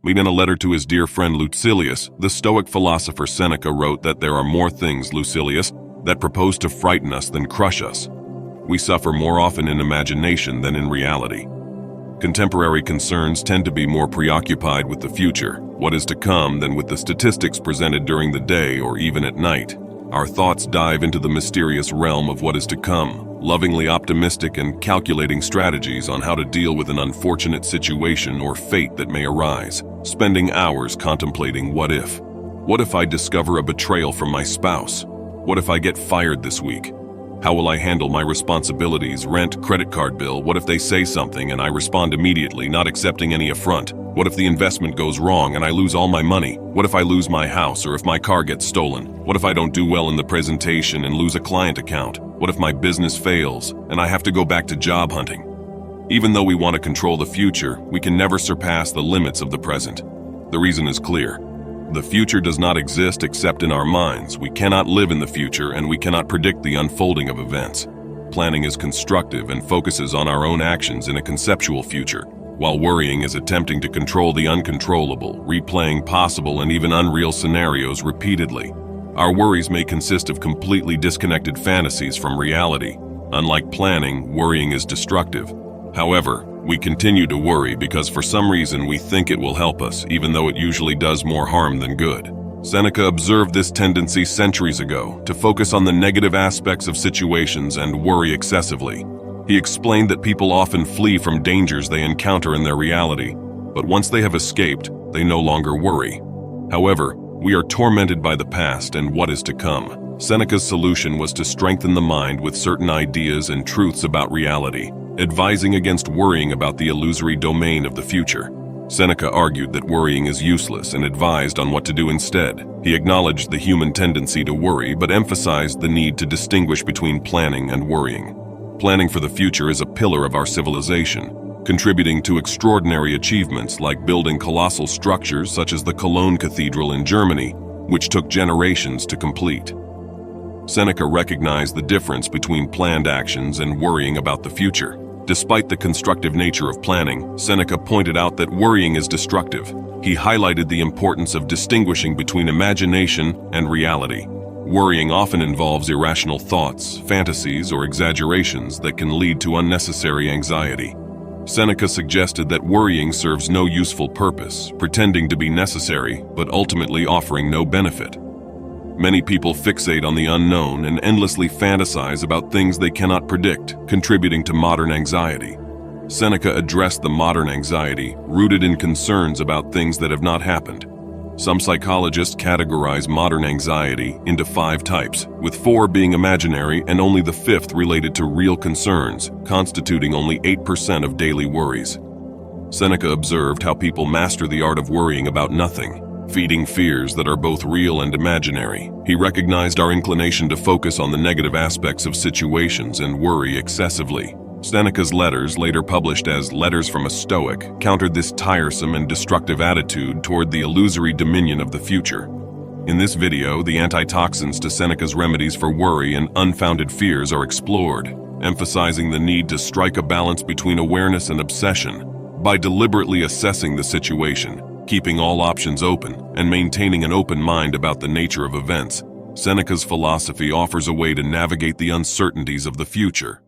In a letter to his dear friend Lucilius, the Stoic philosopher Seneca wrote that there are more things, Lucilius, that propose to frighten us than crush us. We suffer more often in imagination than in reality. Contemporary concerns tend to be more preoccupied with the future, what is to come, than with the statistics presented during the day or even at night. Our thoughts dive into the mysterious realm of what is to come, lovingly optimistic and calculating strategies on how to deal with an unfortunate situation or fate that may arise, spending hours contemplating what if. What if I discover a betrayal from my spouse? What if I get fired this week? How will I handle my responsibilities, rent, credit card bill? What if they say something and I respond immediately, not accepting any affront? What if the investment goes wrong and I lose all my money? What if I lose my house or if my car gets stolen? What if I don't do well in the presentation and lose a client account? What if my business fails and I have to go back to job hunting? Even though we want to control the future, we can never surpass the limits of the present. The reason is clear. The future does not exist except in our minds. We cannot live in the future and we cannot predict the unfolding of events. Planning is constructive and focuses on our own actions in a conceptual future, while worrying is attempting to control the uncontrollable, replaying possible and even unreal scenarios repeatedly. Our worries may consist of completely disconnected fantasies from reality. Unlike planning, worrying is destructive. However, we continue to worry because for some reason we think it will help us, even though it usually does more harm than good. Seneca observed this tendency centuries ago, to focus on the negative aspects of situations and worry excessively. He explained that people often flee from dangers they encounter in their reality, but once they have escaped, they no longer worry. However, we are tormented by the past and what is to come. Seneca's solution was to strengthen the mind with certain ideas and truths about reality, advising against worrying about the illusory domain of the future. Seneca argued that worrying is useless and advised on what to do instead. He acknowledged the human tendency to worry, but emphasized the need to distinguish between planning and worrying. Planning for the future is a pillar of our civilization, contributing to extraordinary achievements like building colossal structures such as the Cologne Cathedral in Germany, which took generations to complete. Seneca recognized the difference between planned actions and worrying about the future. Despite the constructive nature of planning, Seneca pointed out that worrying is destructive. He highlighted the importance of distinguishing between imagination and reality. Worrying often involves irrational thoughts, fantasies, or exaggerations that can lead to unnecessary anxiety. Seneca suggested that worrying serves no useful purpose, pretending to be necessary, but ultimately offering no benefit. Many people fixate on the unknown and endlessly fantasize about things they cannot predict, contributing to modern anxiety. Seneca addressed the modern anxiety, rooted in concerns about things that have not happened. Some psychologists categorize modern anxiety into 5 types, with 4 being imaginary and only the 5th related to real concerns, constituting only 8% of daily worries. Seneca observed how people master the art of worrying about nothing, feeding fears that are both real and imaginary. He recognized our inclination to focus on the negative aspects of situations and worry excessively. Seneca's letters, later published as Letters from a Stoic, countered this tiresome and destructive attitude toward the illusory dominion of the future. In this video, the antitoxins to Seneca's remedies for worry and unfounded fears are explored, emphasizing the need to strike a balance between awareness and obsession. By deliberately assessing the situation, keeping all options open, and maintaining an open mind about the nature of events, Seneca's philosophy offers a way to navigate the uncertainties of the future.